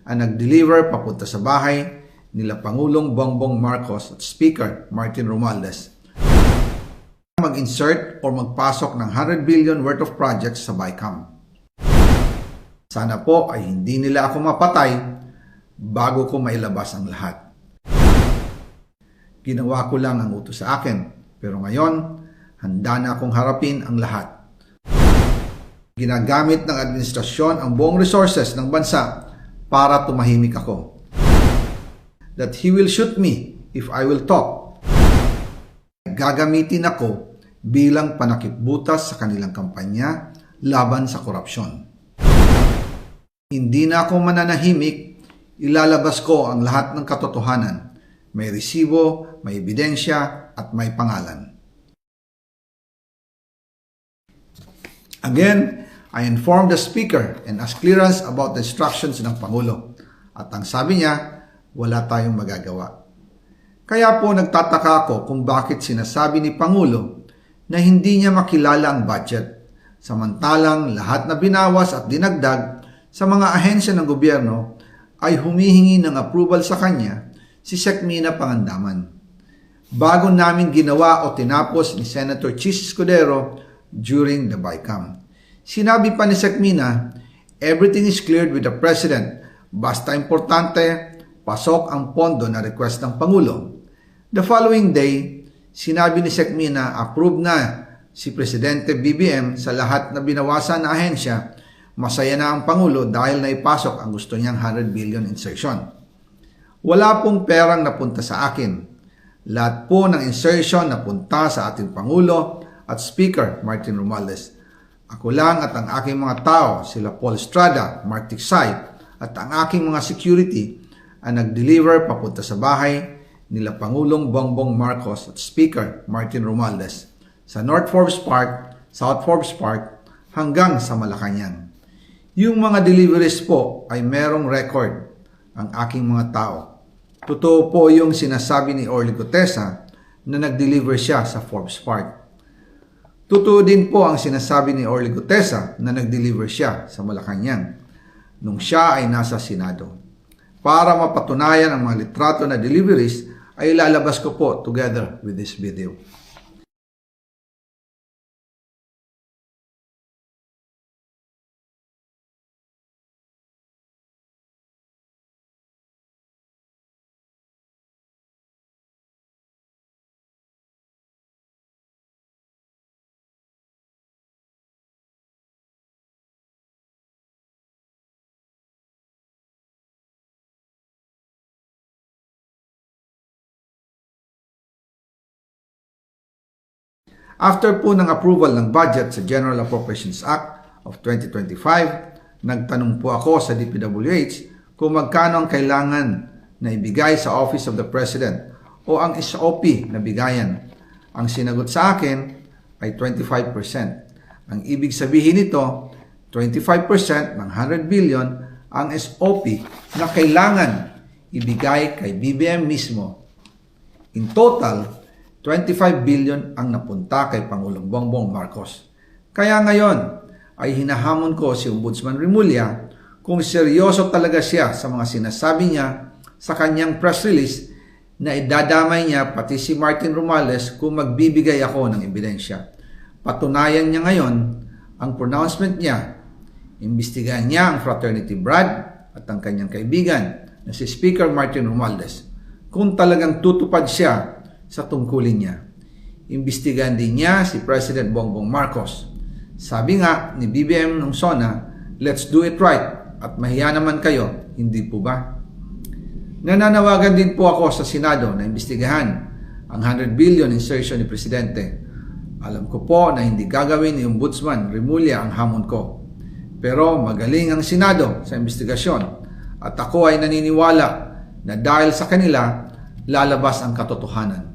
ang nag-deliver papunta sa bahay nila Pangulong Bongbong Marcos at Speaker Martin Romualdez mag-insert o magpasok ng 100 billion worth of projects sa BICAM. Sana po ay hindi nila ako mapatay bago ko mailabas ang lahat. Ginawa ko lang ang utos sa akin, pero ngayon, handa na akong harapin ang lahat. Ginagamit ng administrasyon ang buong resources ng bansa para tumahimik ako. That he will shoot me if I will talk. Gagamitin ako bilang panakipbutas sa kanilang kampanya laban sa korupsyon. Hindi na ako mananahimik, ilalabas ko ang lahat ng katotohanan. May resibo, may ebidensya, at may pangalan. Again, I informed the Speaker and asked clearance about the instructions ng Pangulo. At ang sabi niya, wala tayong magagawa. Kaya po nagtataka ako kung bakit sinasabi ni Pangulo na hindi niya makilala ang budget, samantalang lahat na binawas at dinagdag sa mga ahensya ng gobyerno ay humihingi ng approval sa kanya si Sec Mina Pangandaman. Bago namin ginawa o tinapos ni Senator Chis Escudero during the BICAM. Sinabi pa ni Sec Mina, everything is cleared with the President. Basta importante, pasok ang pondo na request ng Pangulo. The following day, sinabi ni Sec Mina, approve na si Presidente BBM sa lahat na binawasan na ahensya. Masaya na ang Pangulo dahil naipasok ang gusto niyang 100 billion insertion. Wala pong perang napunta sa akin. Lahat po ng insertion napunta sa ating Pangulo at Speaker Martin Romualdez. Ako lang at ang aking mga tao, sila Paul Estrada, Mark Tiksay, at ang aking mga security ang nag-deliver papunta sa bahay nila Pangulong Bongbong Marcos at Speaker Martin Romualdez sa North Forbes Park, South Forbes Park hanggang sa Malacanang. Yung mga deliveries po ay merong record ang aking mga tao. Totoo po yung sinasabi ni Orly Gutesa na nag-deliver siya sa Forbes Park. Totoo din po ang sinasabi ni Orly Gutesa na nag-deliver siya sa Malacanang nung siya ay nasa Senado. Para mapatunayan ang mga litrato na deliveries ay ilalabas ko po together with this video. After po ng approval ng budget sa General Appropriations Act of 2025, nagtanong po ako sa DPWH kung magkano ang kailangan na ibigay sa Office of the President o ang SOP na bigayan. Ang sinagot sa akin ay 25%. Ang ibig sabihin nito, 25% ng 100 billion ang SOP na kailangan ibigay kay BBM mismo. In total, 25 billion ang napunta kay Pangulong Bongbong Marcos. Kaya ngayon ay hinahamon ko si Ombudsman Remulla kung seryoso talaga siya sa mga sinasabi niya sa kanyang press release na idadamay niya pati si Martin Romualdez kung magbibigay ako ng ebidensya. Patunayan niya ngayon ang pronouncement niya. Imbestigahan niya ang fraternity Brad at ang kanyang kaibigan na si Speaker Martin Romualdez kung talagang tutupad siya sa tungkulin niya. Imbestigahan din niya si President Bongbong Marcos. Sabi nga ni BBM nung SONA, let's do it right at mahiya naman kayo, hindi po ba? Nananawagan din po ako sa Senado na imbestigahan ang 100 billion insertion ni Presidente. Alam ko po na hindi gagawin ni Ombudsman Remulla ang hamon ko. Pero magaling ang Senado sa imbestigasyon at ako ay naniniwala na dahil sa kanila lalabas ang katotohanan.